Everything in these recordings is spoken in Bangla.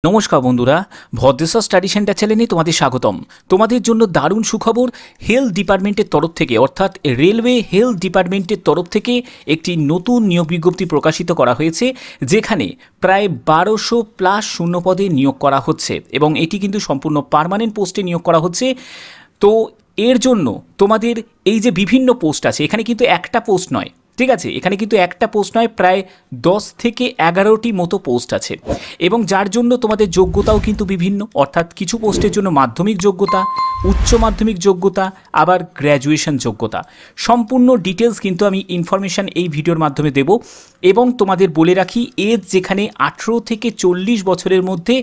নমস্কার বন্ধুরা, ভদ্রেশ্বর স্টাডি সেন্টার চ্যানেলে তোমাদের স্বাগতম। তোমাদের জন্য দারুণ সুখবর। হেলথ ডিপার্টমেন্টের তরফ থেকে অর্থাৎ রেলওয়ে হেলথ ডিপার্টমেন্টের তরফ থেকে একটি নতুন নিয়োগ বিজ্ঞপ্তি প্রকাশিত করা হয়েছে, যেখানে প্রায় 1200+ শূন্যপদে নিয়োগ করা হচ্ছে এবং এটি কিন্তু সম্পূর্ণ পার্মানেন্ট পোস্টে নিয়োগ করা হচ্ছে। তো এর জন্য তোমাদের এই যে বিভিন্ন পোস্ট আছে, এখানে কিন্তু একটা পোস্ট নয়, ঠিক আছে, এখানে কিন্তু একটা পোস্ট নয়, প্রায় 10 থেকে 11টি মতো পোস্ট আছে এবং যার জন্য তোমাদের যোগ্যতাও কিন্তু বিভিন্ন, অর্থাৎ কিছু পোস্টের জন্য মাধ্যমিক যোগ্যতা, উচ্চ মাধ্যমিক যোগ্যতা, আবার গ্র্যাজুয়েশন যোগ্যতা। সম্পূর্ণ ডিটেলস কিন্তু আমি ইনফরমেশান এই ভিডিওর মাধ্যমে দেব এবং তোমাদের বলে রাখি, এজ যেখানে 18 থেকে 40 বছরের মধ্যে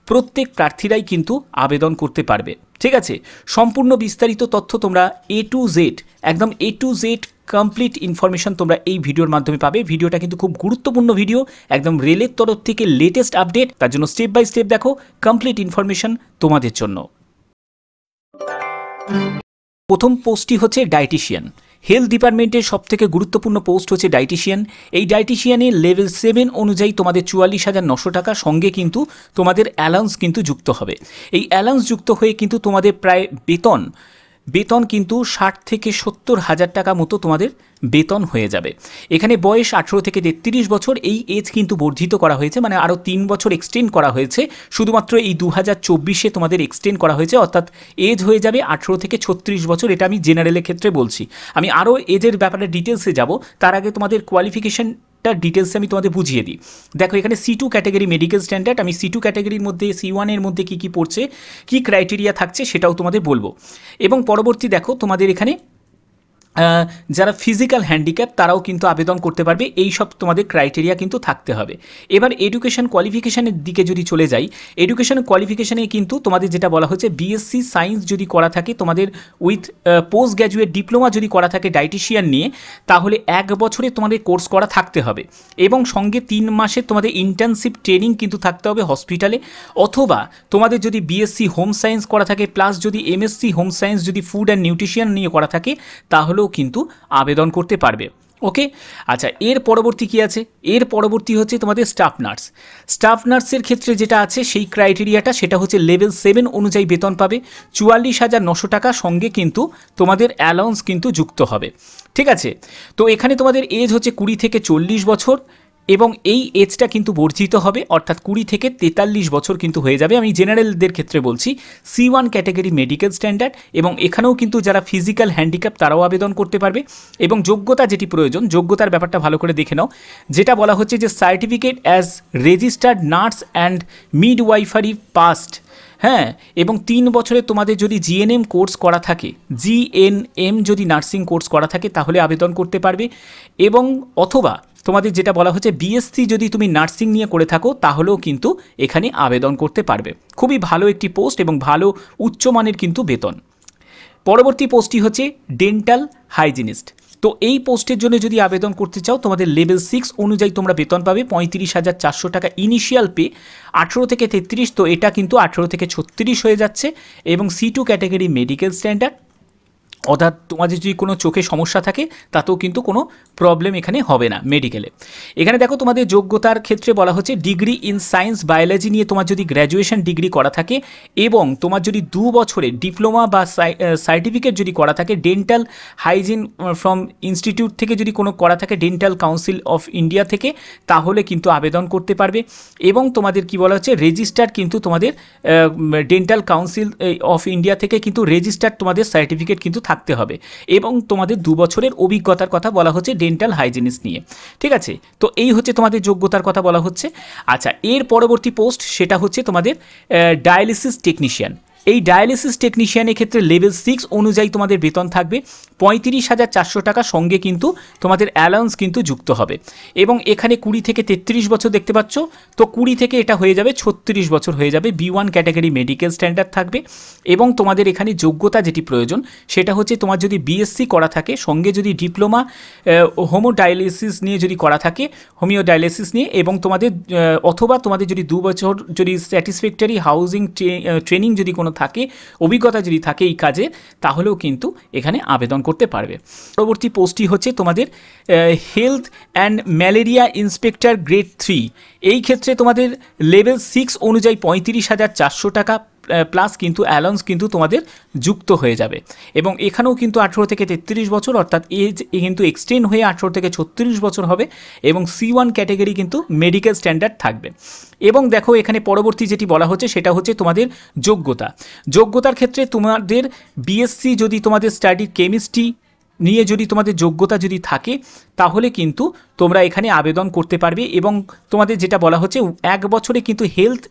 প্রত্যেক প্রার্থীরাই কিন্তু আবেদন করতে পারবে, ঠিক আছে। সম্পূর্ণ বিস্তারিত তথ্য তোমরা A to Z, একদম A to Z complete information তোমরা এই ভিডিওর মাধ্যমে পাবে। ভিডিওটা কিন্তু খুব গুরুত্বপূর্ণ ভিডিও, একদম রেলের তরফ থেকে লেটেস্ট আপডেট, তার জন্য স্টেপ বাই স্টেপ দেখো, কমপ্লিট ইনফরমেশন তোমাদের জন্য। প্রথম পোস্টটি হচ্ছে ডায়েটিশিয়ান। হেলথ ডিপার্টমেন্টের সবথেকে গুরুত্বপূর্ণ পোস্ট হচ্ছে ডায়েটিশিয়ান। এই ডায়েটিশিয়ানের লেভেল 7 অনুযায়ী তোমাদের 44,900 টাকা, সঙ্গে কিন্তু তোমাদের অ্যালাউন্স কিন্তু যুক্ত হবে। এই অ্যালাউন্স যুক্ত হয়ে কিন্তু তোমাদের প্রায় বেতন কিন্তু 60 থেকে 70 হাজার টাকা মতো তোমাদের বেতন হয়ে যাবে। এখানে বয়স 18 থেকে 33 বছর, এই এজ কিন্তু বর্ধিত করা হয়েছে, মানে আরও 3 বছর এক্সটেন্ড করা হয়েছে। শুধুমাত্র এই 2024-এ তোমাদের এক্সটেন্ড করা হয়েছে, অর্থাৎ এজ হয়ে যাবে 18 থেকে 36 বছর। এটা আমি জেনারেলের ক্ষেত্রে বলছি, আমি আরও এজের ব্যাপারে ডিটেলসে যাব। তার আগে তোমাদের কোয়ালিফিকেশন ডিটেলসে আমি তোমাদের বুঝিয়ে দিই। দেখো, এখানে C2 ক্যাটাগরি মেডিকেল স্ট্যান্ডার্ড। আমি C2 ক্যাটাগরির মধ্যে C1 এর মধ্যে কী পড়ছে, কী ক্রাইটেরিয়া থাকছে সেটাও তোমাদের বলবো। এবং পরবর্তী দেখো, তোমাদের এখানে যারা ফিজিক্যাল হ্যান্ডিক্যাপ তারাও কিন্তু আবেদন করতে পারবে, এই সব তোমাদের ক্রাইটেরিয়া কিন্তু থাকতে হবে। এবার এডুকেশন কোয়ালিফিকেশানের দিকে যদি চলে যাই, এডুকেশন কোয়ালিফিকেশানে কিন্তু তোমাদের যেটা বলা হচ্ছে, BSc সায়েন্স যদি করা থাকে তোমাদের উইথ পোস্ট গ্র্যাজুয়েট ডিপ্লোমা যদি করা থাকে ডায়েটিশিয়ান নিয়ে, তাহলে 1 বছরে তোমাদের কোর্স করা থাকতে হবে এবং সঙ্গে 3 মাসের তোমাদের ইন্টার্নশিপ ট্রেনিং কিন্তু থাকতে হবে হসপিটালে। অথবা তোমাদের যদি BSc হোম সায়েন্স করা থাকে, প্লাস যদি MSc হোম সায়েন্স যদি ফুড অ্যান্ড নিউট্রিশন নিয়ে করা থাকে, তাহলেও কিন্তু আবেদন করতে পারবে। ওকে, আচ্ছা, এর পরবর্তী কি আছে? এর পরবর্তী হচ্ছে তোমাদের স্টাফ নার্স। স্টাফ নার্সের ক্ষেত্রে যেটা আছে সেই ক্রাইটেরিয়াটা, সেটা হচ্ছে লেভেল 7 অনুযায়ী বেতন পাবে 44,900 টাকা, সঙ্গে কিন্তু তোমাদের অ্যালাউন্স কিন্তু যুক্ত হবে, ঠিক আছে। তো এখানে তোমাদের এজ হচ্ছে 20 থেকে 40 বছর এবং এই এজটা কিন্তু বর্ধিত হবে, অর্থাৎ 20 থেকে 43 বছর কিন্তু হয়ে যাবে। আমি জেনারেলদের ক্ষেত্রে বলছি, C1 ক্যাটাগরি মেডিকেল স্ট্যান্ডার্ড। এবং এখানেও কিন্তু যারা ফিজিক্যাল হ্যান্ডিক্যাপ তারাও আবেদন করতে পারবে। এবং যোগ্যতা যেটি প্রয়োজন, যোগ্যতার ব্যাপারটা ভালো করে দেখে নাও। যেটা বলা হচ্ছে যে certificate as registered nurse and midwifery past, হ্যাঁ, এবং 3 বছরে তোমাদের যদি GNM কোর্স করা থাকে, GNM যদি নার্সিং কোর্স করা থাকে, তাহলে আবেদন করতে পারবে। এবং অথবা তোমাদের যেটা বলা হচ্ছে BSc যদি তুমি নার্সিং নিয়ে করে থাকো, তাহলেও কিন্তু এখানে আবেদন করতে পারবে। খুবই ভালো একটি পোস্ট এবং ভালো উচ্চমানের কিন্তু বেতন। পরবর্তী পোস্টটি হচ্ছে ডেন্টাল হাইজিনিস্ট। তো এই পোস্টের জন্য যদি আবেদন করতে চাও, তোমাদের লেভেল 6 অনুযায়ী তোমরা বেতন পাবে 35,400 টাকা ইনিশিয়াল পে। 18 থেকে 33, তো এটা কিন্তু 18 থেকে 36 হয়ে যাচ্ছে। এবং C2 ক্যাটাগরি মেডিকেল স্ট্যান্ডার্ড, অর্থাৎ তোমাদের যদি কোনো চোখে সমস্যা থাকে তাতেও কিন্তু কোনো প্রবলেম এখানে হবে না মেডিকেলে। এখানে দেখো, তোমাদের যোগ্যতার ক্ষেত্রে বলা হচ্ছে ডিগ্রি ইন সায়েন্স বায়োলজি নিয়ে তোমার যদি গ্র্যাজুয়েশন ডিগ্রি করা থাকে এবং তোমার যদি 2 বছরের ডিপ্লোমা বা সার্টিফিকেট যদি করা থাকে ডেন্টাল হাইজিন ফ্রম ইনস্টিটিউট থেকে যদি কোনো করা থাকে, ডেন্টাল কাউন্সিল অফ ইন্ডিয়া থেকে, তাহলে কিন্তু আবেদন করতে পারবে। এবং তোমাদের কি বলা হচ্ছে, রেজিস্টার্ড কিন্তু তোমাদের ডেন্টাল কাউন্সিল অফ ইন্ডিয়া থেকে কিন্তু রেজিস্টার্ড তোমাদের সার্টিফিকেট কিন্তু থাকতে হবে। এবং তোমাদের 2 বছরের অভিজ্ঞতার কথা বলা হচ্ছে ডেন্টাল হাইজিনিস্ট নিয়ে, ঠিক আছে। তো এই হচ্ছে তোমাদের যোগ্যতার কথা বলা হচ্ছে। আচ্ছা, এর পরবর্তী পোস্ট সেটা হচ্ছে তোমাদের ডায়ালিসিস টেকনিশিয়ান। এই ডায়ালিসিস টেকনিশিয়ানের ক্ষেত্রে লেভেল 6 অনুযায়ী তোমাদের বেতন থাকবে 35,400 টাকা, সঙ্গে কিন্তু তোমাদের অ্যালাউন্স কিন্তু যুক্ত হবে। এবং এখানে 20 থেকে 33 বছর দেখতে পাচ্ছ, তো 20 থেকে এটা হয়ে যাবে 36 বছর হয়ে যাবে। B1 ক্যাটাগরি মেডিকেল স্ট্যান্ডার্ড থাকবে। এবং তোমাদের এখানে যোগ্যতা যেটি প্রয়োজন সেটা হচ্ছে, তোমার যদি BSc করা থাকে, সঙ্গে যদি ডিপ্লোমা হোমোডায়ালিসিস নিয়ে যদি করা থাকে, হোমিওডায়ালিসিস নিয়ে, এবং তোমাদের অথবা তোমাদের যদি 2 বছর যদি স্যাটিসফ্যাক্টরি হাউজিং ট্রেনিং যদি কোনো কোনো থাকে, অভিজ্ঞতা যদি থাকে এই কাজে, তাহলেও কিন্তু এখানে আবেদন করতে পারবে। পরবর্তী পোস্টটি হচ্ছে তোমাদের health and malaria inspector grade 3। এই ক্ষেত্রে তোমাদের লেভেল 6 অনুযায়ী 35,400 টাকা প্লাস কিন্তু অ্যালাউন্স কিন্তু তোমাদের যুক্ত হয়ে যাবে। এবং এখানেও কিন্তু 18 থেকে 33 বছর, অর্থাৎ এজ কিন্তু এক্সটেন্ড হয়ে 18 থেকে 36 বছর হবে। এবং C1 ক্যাটাগরি কিন্তু মেডিকেল স্ট্যান্ডার্ড থাকবে। এবং দেখো এখানে পরবর্তী যেটি বলা হচ্ছে সেটা হচ্ছে তোমাদের যোগ্যতার ক্ষেত্রে তোমাদের বিএসসি যদি তোমাদের স্টাডি কেমিস্ট্রি নিয়ে যদি তোমাদের যোগ্যতা যদি থাকে, তাহলে কিন্তু তোমরা এখানে আবেদন করতে পারবে। এবং তোমাদের যেটা বলা হচ্ছে 1 বছরে কিন্তু হেলথ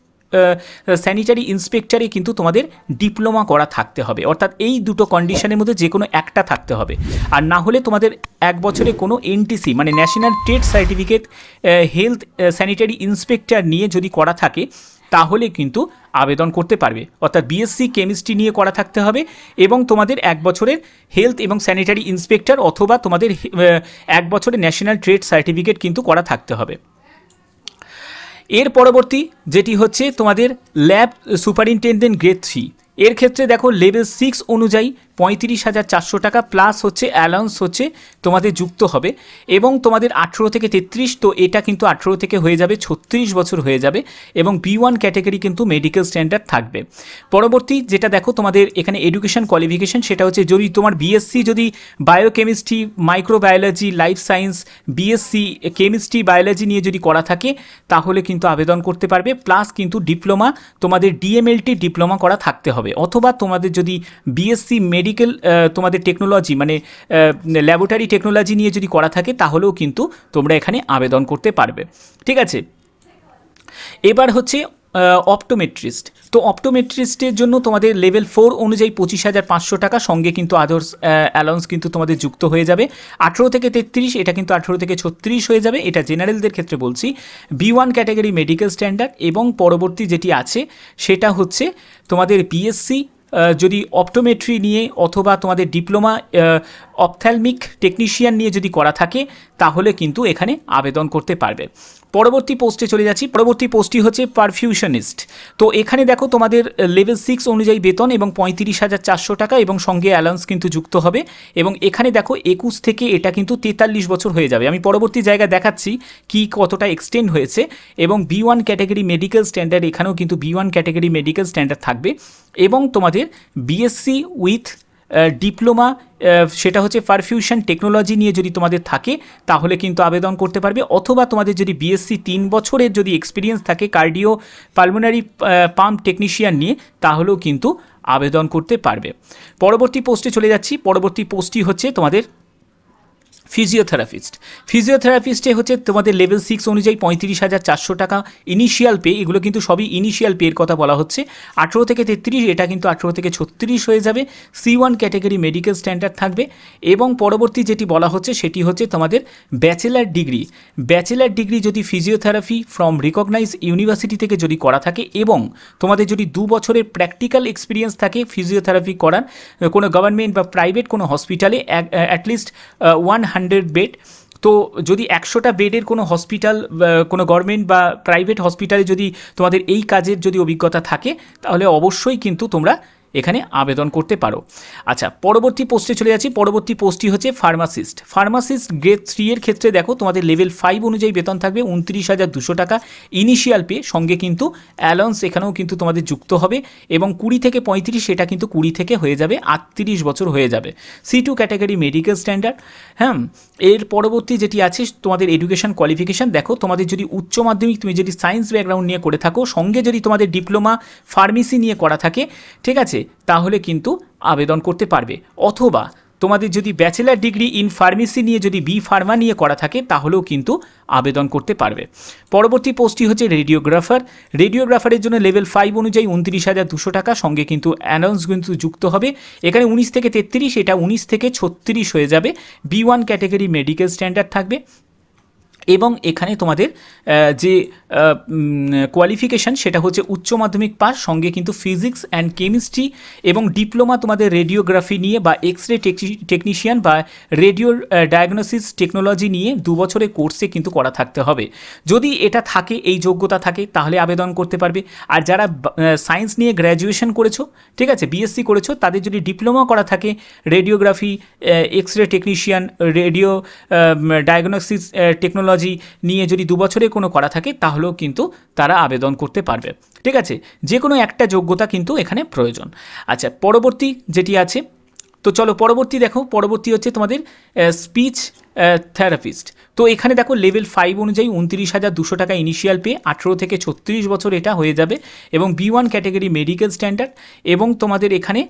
স্যানিটারি ইন্সপেক্টরে কিন্তু তোমাদের ডিপ্লোমা করা থাকতে হবে, অর্থাৎ এই দুটো কন্ডিশনের মধ্যে যে কোনো একটা থাকতে হবে। আর না হলে তোমাদের 1 বছরে কোনো এনটিসি মানে national trade certificate health sanitary inspector নিয়ে যদি করা থাকে, তাহলে কিন্তু আবেদন করতে পারবে। অর্থাৎ বিএসসি কেমিস্ট্রি নিয়ে করা থাকতে হবে এবং তোমাদের 1 বছরের হেলথ এবং স্যানিটারি ইন্সপেক্টর অথবা তোমাদের 1 বছরের ন্যাশনাল ট্রেড সার্টিফিকেট কিন্তু করা থাকতে হবে। এর পরবর্তী যেটি হচ্ছে তোমাদের ল্যাব সুপারিনটেনডেন্ট গ্রেড 3। এর ক্ষেত্রে দেখো লেভেল 6 অনুযায়ী 35,400 টাকা প্লাস হচ্ছে অ্যালাউন্স হচ্ছে তোমাদের যুক্ত হবে। এবং তোমাদের 18 থেকে 33, তো এটা কিন্তু 18 থেকে হয়ে যাবে 36 বছর হয়ে যাবে। এবং B1 ক্যাটাগরি কিন্তু মেডিকেল স্ট্যান্ডার্ড থাকবে। পরবর্তী যেটা দেখো তোমাদের এখানে এডুকেশন কোয়ালিফিকেশন, সেটা হচ্ছে যদি তোমার বিএসসি যদি biochemistry, microbiology, life science, BSc chemistry, biology নিয়ে যদি করা থাকে, তাহলে কিন্তু আবেদন করতে পারবে। প্লাস কিন্তু ডিপ্লোমা তোমাদের ডিএমএলটি ডিপ্লোমা করা থাকতে হবে। অথবা তোমাদের যদি বিএসসি মেডিকেল তোমাদের টেকনোলজি মানে ল্যাবরেটরি টেকনোলজি নিয়ে যদি করা থাকে, তাহলেও কিন্তু তোমরা এখানে আবেদন করতে পারবে। ঠিক আছে, এবার হচ্ছে অপটোমেট্রিস্ট। তো অপটোমেট্রিস্টের জন্য তোমাদের লেভেল 4 অনুযায়ী 25,500 টাকা, সঙ্গে কিন্তু আদার্স অ্যালাউন্স কিন্তু তোমাদের যুক্ত হয়ে যাবে। 18 থেকে 33, এটা কিন্তু 18 থেকে 36 হয়ে যাবে। এটা জেনারেলদের ক্ষেত্রে বলছি। B1 category medical standard. এবং পরবর্তী যেটি আছে সেটা হচ্ছে তোমাদের বিএসসি যদি অপটোমেট্রি নিয়ে অথবা তোমাদের ডিপ্লোমা অপথ্যালমিক টেকনিশিয়ান নিয়ে যদি করা থাকে, তাহলে কিন্তু এখানে আবেদন করতে পারবে। পরবর্তী পোস্টে চলে যাচ্ছি। পরবর্তী পোস্টটি হচ্ছে পারফিউশনিস্ট। তো এখানে দেখো তোমাদের লেভেল 6 অনুযায়ী বেতন এবং 35,400 টাকা এবং সঙ্গে অ্যালাউন্স কিন্তু যুক্ত হবে। এবং এখানে দেখো 21 থেকে এটা কিন্তু 43 বছর হয়ে যাবে। আমি পরবর্তী জায়গায় দেখাচ্ছি কি কতটা এক্সটেন্ড হয়েছে। এবং B1 ক্যাটাগরি মেডিকেল স্ট্যান্ডার্ড, এখানেও কিন্তু B1 ক্যাটাগরি মেডিকেল স্ট্যান্ডার্ড থাকবে। এবং তোমাদের বিএসসি উইথ ডিপ্লোমা, সেটা হচ্ছে পারফিউশন টেকনোলজি নিয়ে যদি তোমাদের থাকে, তাহলে কিন্তু আবেদন করতে পারবে। অথবা তোমাদের যদি বিএসসি 3 বছরের যদি এক্সপিরিয়েন্স থাকে কার্ডিও পালমোনারি পাম্প টেকনিশিয়ান নিয়ে, তাহলেও কিন্তু আবেদন করতে পারবে। পরবর্তী পোস্টে চলে যাচ্ছি। পরবর্তী পোস্টটি হচ্ছে তোমাদের ফিজিওথেরাপিস্টে হচ্ছে তোমাদের লেভেল 6 অনুযায়ী 35,400 টাকা ইনিশিয়াল পে। এগুলো কিন্তু সবই ইনিশিয়াল পের কথা বলা হচ্ছে। 18 থেকে 33, এটা কিন্তু 18 থেকে 36 হয়ে যাবে। C1 ক্যাটাগরি মেডিকেল স্ট্যান্ডার্ড থাকবে। এবং পরবর্তী যেটি বলা হচ্ছে সেটি হচ্ছে তোমাদের ব্যাচেলার ডিগ্রি যদি ফিজিওথেরাপি ফ্রম রিকগনাইজ ইউনিভার্সিটি থেকে যদি করা থাকে এবং তোমাদের যদি 2 বছরের প্র্যাকটিক্যাল এক্সপিরিয়েন্স থাকে ফিজিওথেরাপি করার কোনো গভর্নমেন্ট বা প্রাইভেট কোনো হসপিটালে অ্যাটলিস্ট 100 বেড। তো যদি 100টা বেডের কোনো হসপিটাল, কোনো গভর্নমেন্ট বা প্রাইভেট হসপিটালে যদি তোমাদের এই কাজের যদি অভিজ্ঞতা থাকে, তাহলে অবশ্যই কিন্তু তোমরা এখানে আবেদন করতে পারো। আচ্ছা, পরবর্তী পোস্টে চলে যাচ্ছি। পরবর্তী পোস্টটি হচ্ছে ফার্মাসিস্ট গ্রেড 3 এর ক্ষেত্রে দেখো তোমাদের লেভেল 5 অনুযায়ী বেতন থাকবে 29,200 টাকা ইনিশিয়াল পে, সঙ্গে কিন্তু অ্যালাউন্স এখানেও কিন্তু তোমাদের যুক্ত হবে। এবং 20 থেকে 35, সেটা কিন্তু 20 থেকে হয়ে যাবে 38 বছর হয়ে যাবে। C2 category medical standard. হ্যাঁ, এর পরবর্তী যেটি আছে তোমাদের এডুকেশন কোয়ালিফিকেশান। দেখো তোমাদের যদি উচ্চ মাধ্যমিক তুমি যদি সায়েন্স ব্যাকগ্রাউন্ড নিয়ে করে থাকো, সঙ্গে যদি তোমাদের ডিপ্লোমা ফার্মেসি নিয়ে করা থাকে, ঠিক আছে, তাহলে কিন্তু আবেদন করতে পারবে। অথবা তোমাদের যদি ব্যাচেলার ডিগ্রি ইন ফার্মেসি নিয়ে যদি বি ফার্মা নিয়ে করা থাকে, তাহলেও কিন্তু আবেদন করতে পারবে। পরবর্তী পোস্টটি হচ্ছে রেডিওগ্রাফারের জন্য লেভেল 5 অনুযায়ী 29,200 টাকা, সঙ্গে কিন্তু অ্যালাউন্স কিন্তু যুক্ত হবে। এখানে 19 থেকে 33, এটা 19 থেকে 36 হয়ে যাবে। B1 ক্যাটাগরি মেডিকেল স্ট্যান্ডার্ড থাকবে। এবং এখানে তোমাদের যে কোয়ালিফিকেশান সেটা হচ্ছে উচ্চ মাধ্যমিক পাস, সঙ্গে কিন্তু ফিজিক্স অ্যান্ড কেমিস্ট্রি এবং ডিপ্লোমা তোমাদের রেডিওগ্রাফি নিয়ে বা এক্স রে টেকনিশিয়ান বা রেডিও ডায়াগনোসিস টেকনোলজি নিয়ে 2 বছরের কোর্সে কিন্তু করা থাকতে হবে। যদি এটা থাকে, এই যোগ্যতা থাকে, তাহলে আবেদন করতে পারবে। আর যারা সায়েন্স নিয়ে গ্র্যাজুয়েশন করেছো, ঠিক আছে, বিএসসি করেছো, তাদের যদি ডিপ্লোমা করা থাকে radiography, X ray technician, radio diagnosis technology নিয়ে যদি 2 বছরের কোনো করা থাকে, তাহলেও কিন্তু তারা আবেদন করতে পারবে। ঠিক আছে, যে কোনো একটা যোগ্যতা কিন্তু এখানে প্রয়োজন। আচ্ছা, পরবর্তী যেটি আছে, তো চলো পরবর্তী দেখো। পরবর্তী হচ্ছে তোমাদের স্পিচ থেরাপিস্ট। তো এখানে দেখো লেভেল 5 অনুযায়ী 29,200 টাকা ইনিশিয়াল পে, 18 থেকে 36 বছর এটা হয়ে যাবে, এবং B1 ক্যাটাগরি মেডিকেল স্ট্যান্ডার্ড। এবং তোমাদের এখানে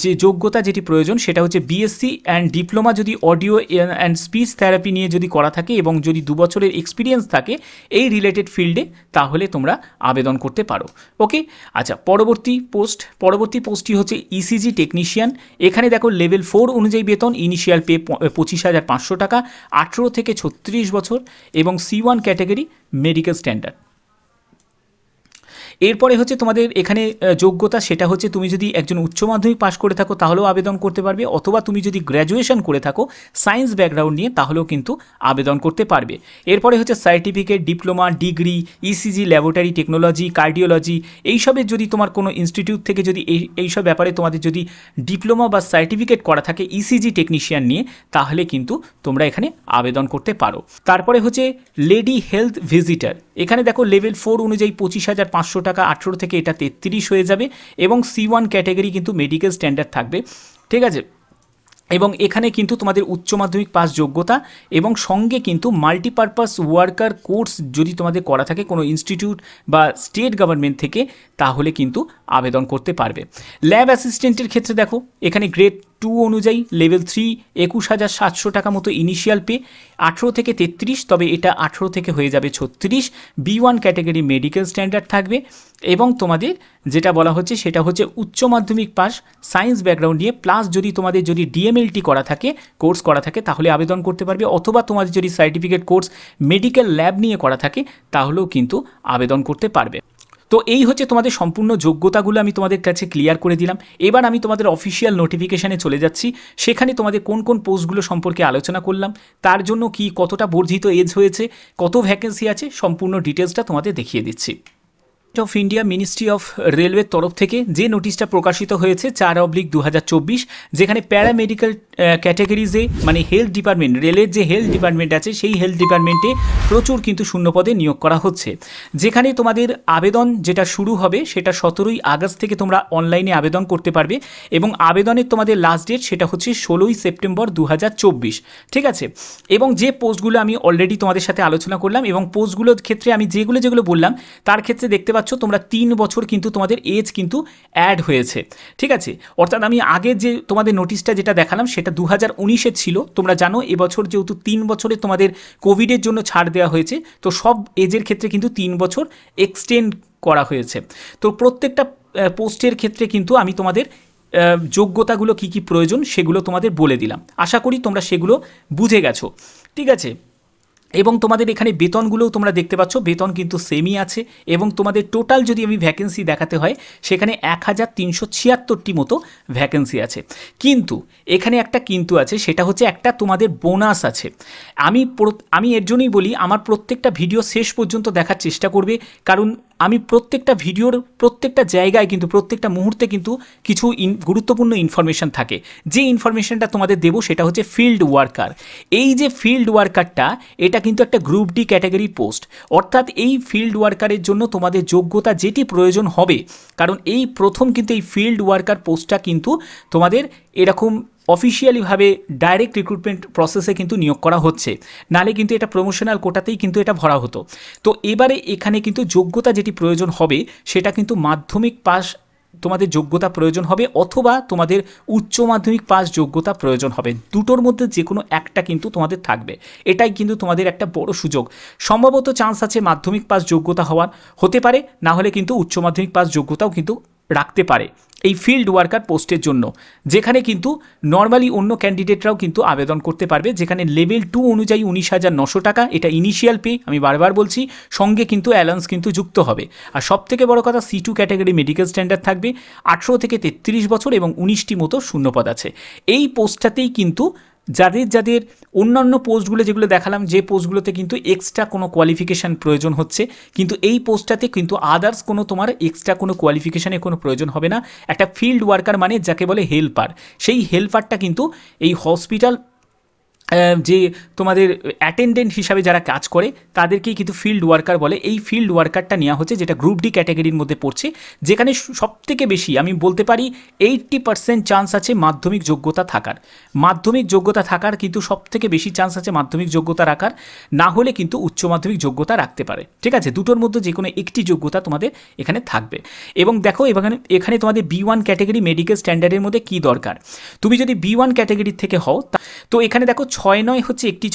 যে যোগ্যতা যেটি প্রয়োজন সেটা হচ্ছে বিএসসি অ্যান্ড ডিপ্লোমা যদি অডিও অ্যান্ড স্পিচ থেরাপি নিয়ে যদি করা থাকে এবং যদি 2 বছরের এক্সপিরিয়েন্স থাকে এই রিলেটেড ফিল্ডে, তাহলে তোমরা আবেদন করতে পারো। ওকে, আচ্ছা, পরবর্তী পোস্টটি হচ্ছে ইসিজি টেকনিশিয়ান। এখানে দেখো লেভেল 4 অনুযায়ী বেতন, ইনিশিয়াল পে 25,500 টাকা, 18 থেকে 36 বছর, এবং C1 ক্যাটাগরি মেডিকেল স্ট্যান্ডার্ড। এরপরে হচ্ছে তোমাদের এখানে যোগ্যতা, সেটা হচ্ছে তুমি যদি একজন উচ্চ মাধ্যমিক পাশ করে থাকো তাহলেও আবেদন করতে পারবে, অথবা তুমি যদি গ্র্যাজুয়েশন করে থাকো সায়েন্স ব্যাকগ্রাউন্ড নিয়ে তাহলেও কিন্তু আবেদন করতে পারবে। এরপরে হচ্ছে certificate, diploma, degree, ECG, laboratory technology, cardiology, এইসবের যদি তোমার কোনো ইনস্টিটিউট থেকে যদি এইসব ব্যাপারে তোমাদের যদি ডিপ্লোমা বা সার্টিফিকেট করা থাকে ইসিজি টেকনিশিয়ান নিয়ে, তাহলে কিন্তু তোমরা এখানে আবেদন করতে পারো। তারপরে হচ্ছে লেডি হেলথ ভিজিটার। এখানে দেখো লেভেল 4 অনুযায়ী 25,500 টাকা, 18 থেকে এটা 33 হয়ে যাবে, এবং C1 ক্যাটাগরি কিন্তু মেডিকেল স্ট্যান্ডার্ড থাকবে। ঠিক আছে, এবং এখানে কিন্তু তোমাদের উচ্চ মাধ্যমিক পাস যোগ্যতা এবং সঙ্গে কিন্তু মাল্টিপারপাস ওয়ার্কার কোর্স যদি তোমাদের করা থাকে কোনো ইনস্টিটিউট বা স্টেট গভর্নমেন্ট থেকে, তাহলে কিন্তু আবেদন করতে পারবে। ল্যাব অ্যাসিস্ট্যান্টের ক্ষেত্রে দেখো এখানে গ্রেড 2 অনুযায়ী লেভেল 3 21,700 টাকা মতো ইনিশিয়াল পে, 18 থেকে 33, তবে এটা 18 থেকে হয়ে যাবে 36, B1 ক্যাটাগরি মেডিকেল স্ট্যান্ডার্ড থাকবে। এবং তোমাদের যেটা বলা হচ্ছে সেটা হচ্ছে উচ্চ মাধ্যমিক পাস সায়েন্স ব্যাকগ্রাউন্ড নিয়ে, প্লাস যদি তোমাদের যদি ডিএমএলটি করা থাকে, কোর্স করা থাকে, তাহলে আবেদন করতে পারবে, অথবা তোমাদের যদি সার্টিফিকেট কোর্স মেডিকেল ল্যাব নিয়ে করা থাকে তাহলেও কিন্তু আবেদন করতে পারবে। তো এই হচ্ছে তোমাদের সম্পূর্ণ যোগ্যতাগুলো আমি তোমাদের কাছে ক্লিয়ার করে দিলাম। এবার আমি তোমাদের অফিসিয়াল নোটিফিকেশানে চলে যাচ্ছি, সেখানে তোমাদের কোন কোন পোস্টগুলো সম্পর্কে আলোচনা করলাম, তার জন্য কি কতটা বর্ধিত এজ হয়েছে, কত ভ্যাকেন্সি আছে, সম্পূর্ণ ডিটেলসটা তোমাদের দেখিয়ে দিচ্ছি। অফ ইন্ডিয়া মিনিস্ট্রি অফ রেলওয়ের তরফ থেকে যে নোটিশটা প্রকাশিত হয়েছে 4/2024, যেখানে প্যারামেডিক্যাল ক্যাটাগরিজে মানে হেলথ ডিপার্টমেন্ট, রেলের যে হেলথ ডিপার্টমেন্ট আছে সেই হেলথ ডিপার্টমেন্টে প্রচুর কিন্তু শূন্যপদে নিয়োগ করা হচ্ছে। যেখানে তোমাদের আবেদন যেটা শুরু হবে সেটা 17ই আগস্ট থেকে তোমরা অনলাইনে আবেদন করতে পারবে, এবং আবেদনের তোমাদের লাস্ট ডেট সেটা হচ্ছে 16ই সেপ্টেম্বর 2024। ঠিক আছে, এবং যে পোস্টগুলো আমি অলরেডি তোমাদের সাথে আলোচনা করলাম, এবং পোস্টগুলোর ক্ষেত্রে আমি যেগুলো বললাম তার ক্ষেত্রে দেখতে পাচ্ছ তোমরা 3 বছর কিন্তু তোমাদের এজ কিন্তু অ্যাড হয়েছে। ঠিক আছে, অর্থাৎ আমি আগে যে তোমাদের নোটিশটা যেটা দেখালাম সেটা 2019-এ ছিল। তোমরা জানো এবছর যেহেতু 3 বছরে তোমাদের কোভিডের জন্য ছাড় দেওয়া হয়েছে, তো সব এজের ক্ষেত্রে কিন্তু 3 বছর এক্সটেন্ড করা হয়েছে। তো প্রত্যেকটা পোস্টের ক্ষেত্রে কিন্তু আমি তোমাদের যোগ্যতাগুলো কি কি প্রয়োজন সেগুলো তোমাদের বলে দিলাম। আশা করি তোমরা সেগুলো বুঝে গেছো। ঠিক আছে, এবং তোমাদের এখানে বেতনগুলোও তোমরা দেখতে পাচ্ছ, বেতন কিন্তু সেমই আছে, এবং তোমাদের টোটাল যদি আমি ভ্যাকেন্সি দেখাতে হয় সেখানে 1376টি মতো ভ্যাকেন্সি আছে। কিন্তু এখানে একটা কিন্তু আছে, সেটা হচ্ছে একটা তোমাদের বোনাস আছে। আমি এর জন্যই বলি আমার প্রত্যেকটা ভিডিও শেষ পর্যন্ত দেখার চেষ্টা করবে, কারণ আমি প্রত্যেকটা ভিডিওর প্রত্যেকটা জায়গায় কিন্তু প্রত্যেকটা মুহূর্তে কিন্তু কিছু গুরুত্বপূর্ণ ইনফরমেশান থাকে। যে ইনফরমেশানটা তোমাদের দেবো সেটা হচ্ছে ফিল্ড ওয়ার্কার। এই যে ফিল্ড ওয়ার্কারটা, এটা কিন্তু একটা গ্রুপ ডি ক্যাটাগরি পোস্ট, অর্থাৎ এই ফিল্ড ওয়ার্কারের জন্য তোমাদের যোগ্যতা যেটি প্রয়োজন হবে, কারণ এই প্রথম কিন্তু এই ফিল্ড ওয়ার্কার পোস্টটা কিন্তু তোমাদের এরকম অফিসিয়ালিভাবে ডাইরেক্ট রিক্রুটমেন্ট প্রসেসে কিন্তু নিয়োগ করা হচ্ছে, নালে কিন্তু এটা প্রমোশনাল কোটাতেই কিন্তু এটা ভরা হতো। তো এবারে এখানে কিন্তু যোগ্যতা যেটি প্রয়োজন হবে সেটা কিন্তু মাধ্যমিক পাস তোমাদের যোগ্যতা প্রয়োজন হবে, অথবা তোমাদের উচ্চ মাধ্যমিক পাস যোগ্যতা প্রয়োজন হবে। দুটোর মধ্যে যে কোনো একটা কিন্তু তোমাদের থাকবে। এটাই কিন্তু তোমাদের একটা বড় সুযোগ। সম্ভবত চান্স আছে মাধ্যমিক পাস যোগ্যতা হতে পারে, না হলে কিন্তু উচ্চ মাধ্যমিক পাস যোগ্যতাও কিন্তু রাখতে পারে। এই ফিল্ড ওয়ার্কার পোস্টের জন্য, যেখানে কিন্তু নর্মালি অন্য ক্যান্ডিডেটরাও কিন্তু আবেদন করতে পারবে, যেখানে লেভেল 2 অনুযায়ী 19,900 টাকা, এটা ইনিশিয়াল পে, আমি বারবার বলছি, সঙ্গে কিন্তু অ্যালাউন্স কিন্তু যুক্ত হবে। আর সবথেকে বড় কথা, C2 ক্যাটাগরি মেডিকেল স্ট্যান্ডার্ড থাকবে, 18 থেকে 33 বছর এবং 19টি মতো শূন্যপদ আছে। এই পোস্টটাতেই কিন্তু যাদের অন্যান্য পোস্টগুলো যেগুলো দেখালাম, যে পোস্টগুলোতে কিন্তু এক্সট্রা কোনো কোয়ালিফিকেশান প্রয়োজন হচ্ছে, কিন্তু এই পোস্টটাতে কিন্তু আদার্স কোনো তোমার এক্সট্রা কোনো কোয়ালিফিকেশানের কোনো প্রয়োজন হবে না। একটা ফিল্ড ওয়ার্কার মানে যাকে বলে হেল্পার, সেই হেল্পারটা কিন্তু এই হসপিটাল যে তোমাদের অ্যাটেন্ডেন্ট হিসাবে যারা কাজ করে তাদেরকেই কিন্তু ফিল্ড ওয়ার্কার বলে। এই ফিল্ড ওয়ার্কারটা নেওয়া হচ্ছে, যেটা গ্রুপ ডি ক্যাটাগরির মধ্যে পড়ছে, যেখানে সবথেকে বেশি আমি বলতে পারি 80% চান্স আছে মাধ্যমিক যোগ্যতা থাকার। মাধ্যমিক যোগ্যতা থাকার কিন্তু সবথেকে বেশি চান্স আছে মাধ্যমিক যোগ্যতা রাখার, না হলে কিন্তু উচ্চ মাধ্যমিক যোগ্যতা রাখতে পারে। ঠিক আছে, দুটোর মধ্যে যে কোনো একটি যোগ্যতা তোমাদের এখানে থাকবে। এবং দেখো এখানে তোমাদের B1 ক্যাটাগরি মেডিকেল স্ট্যান্ডার্ডের মধ্যে কি দরকার। তুমি যদি B1 ক্যাটাগরির থেকে হও, তো এখানে দেখো 6-9 হচ্ছে একটি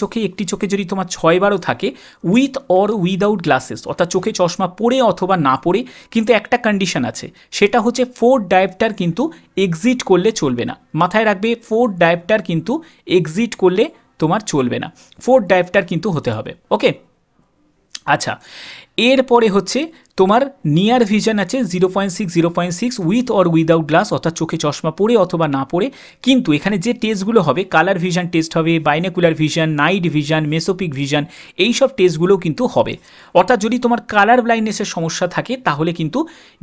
চোখে যদি তোমার 6-12 থাকে, উইথ অর উইদাউট গ্লাসেস, অর্থাৎ চোখে চশমা পরে অথবা না পরে, কিন্তু একটা কন্ডিশন আছে, সেটা হচ্ছে 4 ডায়োপ্টার কিন্তু এক্সিট করলে চলবে না। মাথায় রাখবে, 4 ডায়োপ্টার কিন্তু এক্সিট করলে তোমার চলবে না, 4 ডায়োপ্টার কিন্তু হতে হবে। ওকে, আচ্ছা, এরপরে হচ্ছে তোমার নিয়ার ভিশন আছে 0.6 উইথ অর উইদাউট গ্লাস, অর্থাৎ চোখে চশমা পরে অথবা না পরে। কিন্তু এখানে যে টেস্টগুলো হবে, কালার ভিশন টেস্ট হবে, binocular vision, night vision, mesopic vision, এই সব টেস্টগুলোও কিন্তু হবে। অর্থাৎ যদি তোমার কালার ব্লাইন্ডনেসের সমস্যা থাকে, তাহলে কিন্তু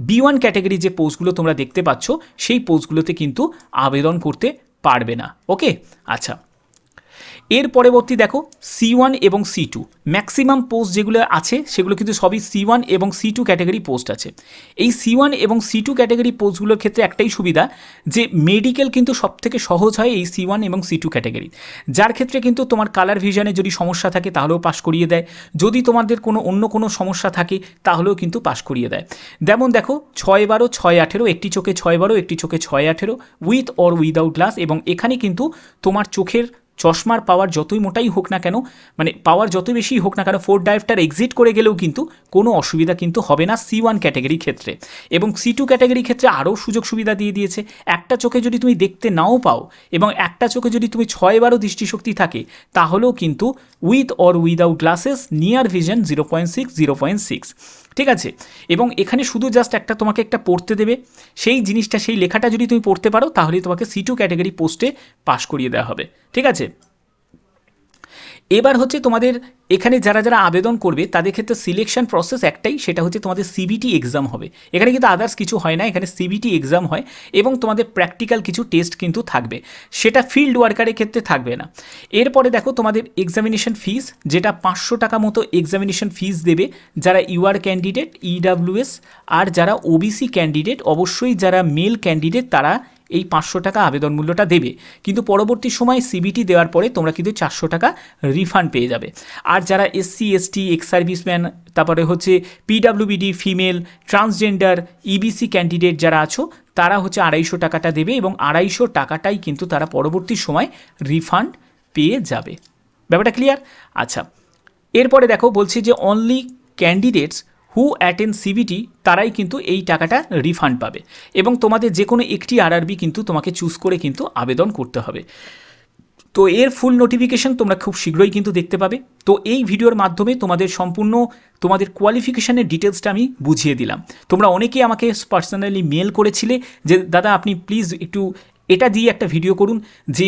B1 ক্যাটাগরি যে পোস্টগুলো তোমরা দেখতে পাচ্ছ, সেই পোস্টগুলোতে কিন্তু আবেদন করতে পারবে না। ওকে, আচ্ছা, এর পরবর্তী দেখো C1 এবং C2 ম্যাক্সিমাম পোস্ট যেগুলো আছে সেগুলো কিন্তু সবই C1 এবং C2 ক্যাটাগরি পোস্ট আছে। এই C1 এবং C2 ক্যাটাগরি পোস্টগুলোর ক্ষেত্রে একটাই সুবিধা, যে মেডিকেল কিন্তু সবথেকে সহজ হয় এই C1 এবং C2 ক্যাটাগরি, যার ক্ষেত্রে কিন্তু তোমার কালার ভিশনে যদি সমস্যা থাকে তাহলেও পাস করিয়ে দেয়, যদি তোমাদের অন্য কোনো সমস্যা থাকে তাহলেও কিন্তু পাস করিয়ে দেয়। যেমন দেখো 6-12, 6-18, একটি চোখে 6-12, একটি চোখে 6-18, উইথ অর উইদাউট গ্লাস, এবং এখানে কিন্তু তোমার চোখের চশমার পাওয়ার যতই মোটাই হোক না কেন, মানে পাওয়ার যতই বেশি হোক না কেন, 4 ডায়োপ্টার এক্সিট করে গেলেও কিন্তু কোনো অসুবিধা কিন্তু হবে না C1 ক্যাটাগরির ক্ষেত্রে। এবং C2 ক্যাটাগরির ক্ষেত্রে আরও সুযোগ সুবিধা দিয়ে দিয়েছে, একটা চোখে যদি তুমি দেখতে নাও পাও এবং একটা চোখে যদি তুমি 6-12 দৃষ্টিশক্তি থাকে, তাহলেও কিন্তু with or without glasses, near vision 0.6। ঠিক আছে, এবং এখানে শুধু জাস্ট তোমাকে একটা পড়তে দেবে, সেই জিনিসটা, সেই লেখাটা যদি তুমি পড়তে পারো, তাহলে তোমাকে C2 ক্যাটাগরি পোস্টে পাস করিয়ে দেওয়া হবে। ঠিক আছে, এবার হচ্ছে তোমাদের এখানে যারা আবেদন করবে তাদের ক্ষেত্রে সিলেকশন প্রসেস একটাই, সেটা হচ্ছে তোমাদের CBT এক্সাম হবে। এখানে কিন্তু আদার্স কিছু হয় না, এখানে CBT এক্সাম হয় এবং তোমাদের প্র্যাকটিক্যাল কিছু টেস্ট কিন্তু থাকবে, সেটা ফিল্ড ওয়ার্কারের ক্ষেত্রে থাকবে না। এরপরে দেখো তোমাদের এক্সামিনেশন ফিস, যেটা 500 টাকা মতো এক্সামিনেশন ফিস দেবে যারা UR ক্যান্ডিডেট, EWS, আর যারা OBC ক্যান্ডিডেট, অবশ্যই যারা মেল ক্যান্ডিডেট তারা এই 500 টাকা আবেদন মূল্যটা দেবে, কিন্তু পরবর্তী সময় CBT দেওয়ার পরে তোমরা কিন্তু 400 টাকা রিফান্ড পেয়ে যাবে। আর যারা SC ST, এক্স সার্ভিসম্যান, তারপরে হচ্ছে PWBD, female, transgender, EBC candidate যারা আছো, তারা হচ্ছে 250 টাকাটা দেবে, এবং 250 টাকাটাই কিন্তু তারা পরবর্তী সময় রিফান্ড পেয়ে যাবে। ব্যাপারটা ক্লিয়ার? আচ্ছা, এরপরে দেখো বলছি যে only candidates who attend CBT তারাই কিন্তু এই টাকাটা রিফান্ড পাবে, এবং তোমাদের যে কোনো একটি RRB কিন্তু তোমাকে চুজ করে কিন্তু আবেদন করতে হবে। তো এর ফুল নোটিফিকেশন তোমরা খুব শীঘ্রই কিন্তু দেখতে পাবে। তো এই ভিডিওর মাধ্যমে তোমাদের সম্পূর্ণ তোমাদের কোয়ালিফিকেশানের ডিটেলসটা আমি বুঝিয়ে দিলাম। তোমরা অনেকেই আমাকে পার্সোনালি মেল করেছিলে যে দাদা আপনি প্লিজ একটু এটা দিয়ে একটা ভিডিও করুন, যে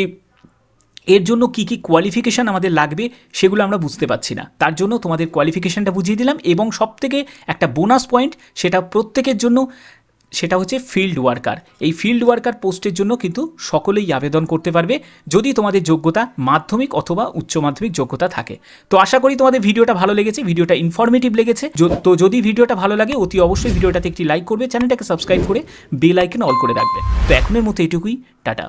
এর জন্য কি কি কোয়ালিফিকেশান আমাদের লাগবে সেগুলো আমরা বুঝতে পারছি না, তার জন্য তোমাদের কোয়ালিফিকেশানটা বুঝিয়ে দিলাম। এবং সবথেকে একটা বোনাস পয়েন্ট, সেটা প্রত্যেকের জন্য, সেটা হচ্ছে ফিল্ড ওয়ার্কার। এই ফিল্ড ওয়ার্কার পোস্টের জন্য কিন্তু সকলেই আবেদন করতে পারবে যদি তোমাদের যোগ্যতা মাধ্যমিক অথবা উচ্চ মাধ্যমিক যোগ্যতা থাকে। তো আশা করি তোমাদের ভিডিওটা ভালো লেগেছে, ভিডিওটা ইনফরমেটিভ লেগেছে। তো যদি ভিডিওটা ভালো লাগে অতি অবশ্যই ভিডিওটাতে একটি লাইক করবে, চ্যানেলটাকে সাবস্ক্রাইব করে বেল আইকন অল করে রাখবে। তো এখনের মতো এটুকুই, টাটা।